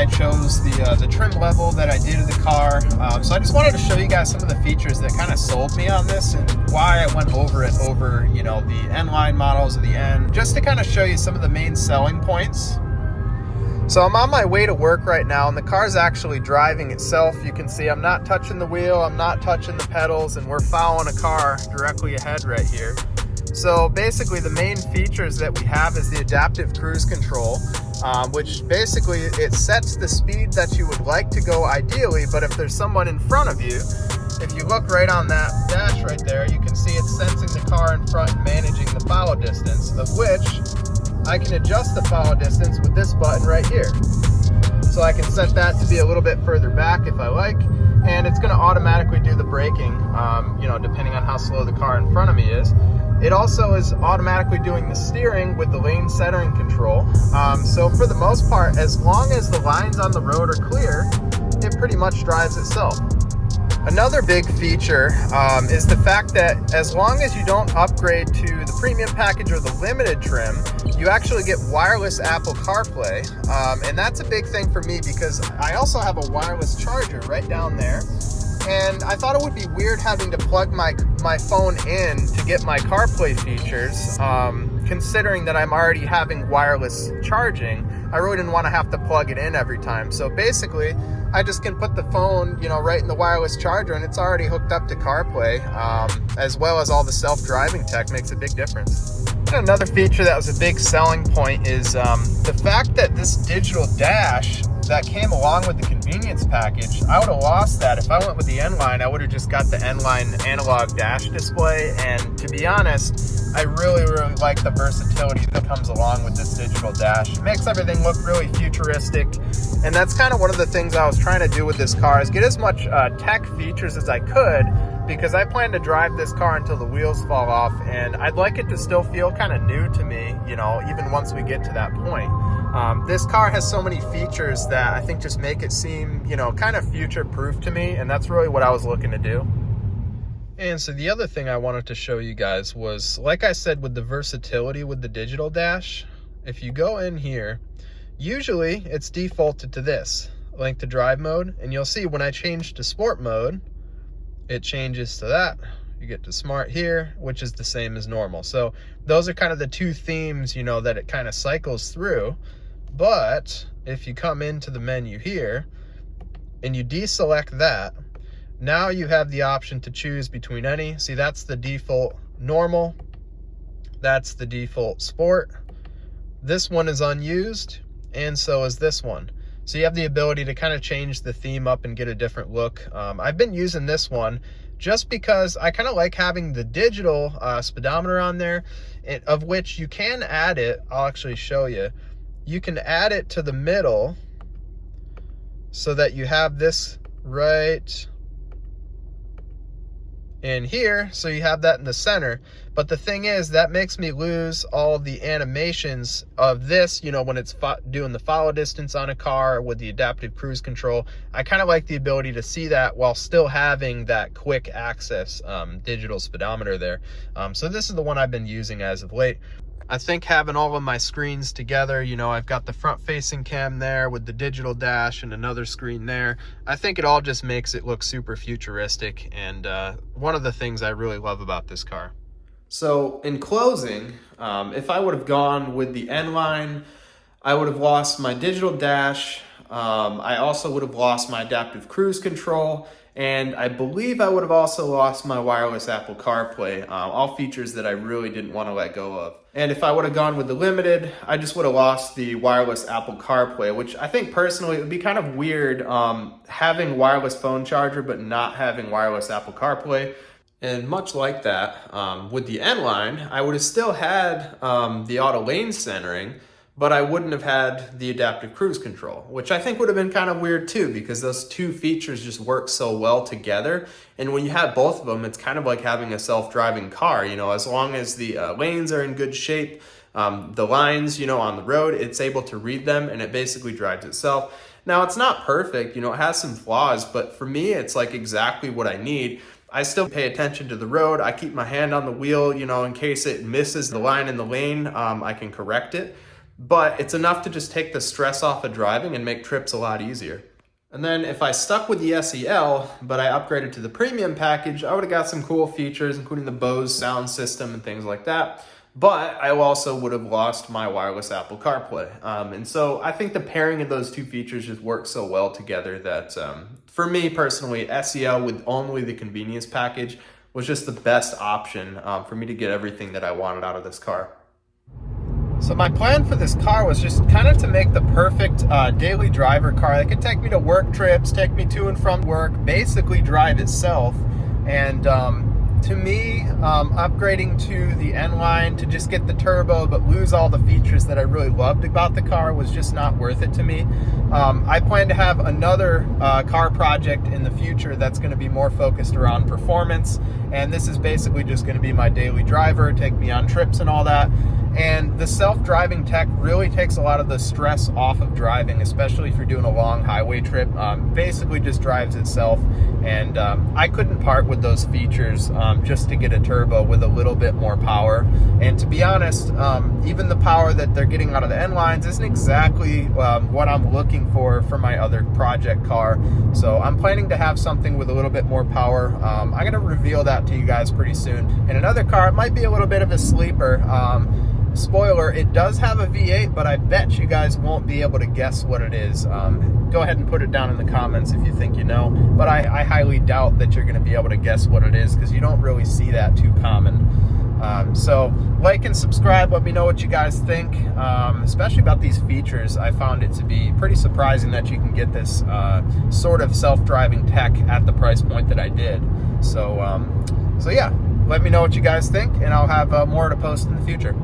I chose the trim level that I did of the car. So I just wanted to show you guys some of the features that kind of sold me on this and why I went over it over, you know, the N-line models of the N, just to kind of show you some of the main selling points. So I'm on my way to work right now, and the car's actually driving itself. You can see I'm not touching the wheel, I'm not touching the pedals, and we're following a car directly ahead right here. So basically the main features that we have is the adaptive cruise control, which basically it sets the speed that you would like to go ideally, but if there's someone in front of you, if you look right on that dash right there, you can see it's sensing the car in front and managing the follow distance, of which I can adjust the follow distance with this button right here. So I can set that to be a little bit further back if I like, and it's gonna automatically do the braking, you know, depending on how slow the car in front of me is. It also is automatically doing the steering with the lane centering control. So for the most part, as long as the lines on the road are clear, it pretty much drives itself. Another big feature is the fact that as long as you don't upgrade to the premium package or the limited trim, you actually get wireless Apple CarPlay. And that's a big thing for me because I also have a wireless charger right down there. And I thought it would be weird having to plug my phone in to get my CarPlay features, considering that I'm already having wireless charging. I really didn't want to have to plug it in every time. So basically, I just can put the phone, you know, right in the wireless charger, and it's already hooked up to CarPlay, as well as all the self-driving tech makes a big difference. And another feature that was a big selling point is the fact that this digital dash that came along with the convenience package, I would have lost that. If I went with the N-line, I would have just got the N-line analog dash display, and to be honest, I really like the versatility that comes along with this digital dash. It makes everything look really futuristic, and that's kind of one of the things I was trying to do with this car, is get as much tech features as I could, because I plan to drive this car until the wheels fall off, and I'd like it to still feel kind of new to me, you know, even once we get to that point. This car has so many features that I think just make it seem, you know, kind of future-proof to me, and that's really what I was looking to do. And so the other thing I wanted to show you guys was, like I said, with the versatility with the digital dash, if you go in here, usually it's defaulted to this, link to drive mode, and you'll see when I change to sport mode, it changes to that. You get to smart here, which is the same as normal. So those are kind of the two themes, you know, that it kind of cycles through. But if you come into the menu here and you deselect that, now you have the option to choose between any. See, that's the default normal. That's the default sport. This one is unused, and so is this one. So you have the ability to kind of change the theme up and get a different look. I've been using this one just because I kind of like having the digital speedometer on there, of which you can add it. I'll actually show you. You can add it to the middle so that you have this right in here, so you have that in the center. But the thing is, that makes me lose all the animations of this, you know, when it's doing the follow distance on a car with the adaptive cruise control. I kind of like the ability to see that while still having that quick access digital speedometer there. So this is the one I've been using as of late. I think having all of my screens together, you know, I've got the front facing cam there with the digital dash and another screen there. I think it all just makes it look super futuristic, and one of the things I really love about this car. So in closing, if I would have gone with the N-line, I would have lost my digital dash. I also would have lost my adaptive cruise control, and I believe I would have also lost my wireless Apple CarPlay, all features that I really didn't want to let go of. And if I would have gone with the limited, I just would have lost the wireless Apple CarPlay, which I think personally it would be kind of weird having wireless phone charger but not having wireless Apple CarPlay. And much like that, with the N-line, I would have still had the auto lane centering, but I wouldn't have had the adaptive cruise control, which I think would have been kind of weird too, because those two features just work so well together. And when you have both of them, it's kind of like having a self-driving car. You know, as long as the lanes are in good shape, the lines, you know, on the road, it's able to read them, and it basically drives itself. Now, it's not perfect, you know, it has some flaws, but for me, it's like exactly what I need. I still pay attention to the road. I keep my hand on the wheel, you know, in case it misses the line in the lane, I can correct it. but it's enough to just take the stress off of driving and make trips a lot easier. And then if I stuck with the SEL, but I upgraded to the premium package, I would have got some cool features, including the Bose sound system and things like that. But I also would have lost my wireless Apple CarPlay. And so I think the pairing of those two features just works so well together that for me personally, SEL with only the convenience package was just the best option for me to get everything that I wanted out of this car. So my plan for this car was just kind of to make the perfect daily driver car that could take me to work trips, take me to and from work, basically drive itself. And to me, upgrading to the N-Line to just get the turbo but lose all the features that I really loved about the car was just not worth it to me. I plan to have another car project in the future that's going to be more focused around performance, and this is basically just going to be my daily driver, take me on trips and all that. And the self-driving tech really takes a lot of the stress off of driving, especially if you're doing a long highway trip. Basically just drives itself, and I couldn't part with those features just to get a turbo with a little bit more power. And to be honest, even the power that they're getting out of the N-Lines isn't exactly what I'm looking for my other project car. So I'm planning to have something with a little bit more power. I'm going to reveal that to you guys pretty soon. And another car, it might be a little bit of a sleeper. Spoiler, it does have a V8, but I bet you guys won't be able to guess what it is. Go ahead and put it down in the comments if you think you know, but I highly doubt that you're going to be able to guess what it is because you don't really see that too common. So like and subscribe, let me know what you guys think, especially about these features. I found it to be pretty surprising that you can get this sort of self-driving tech at the price point that I did. So yeah, let me know what you guys think, and I'll have more to post in the future.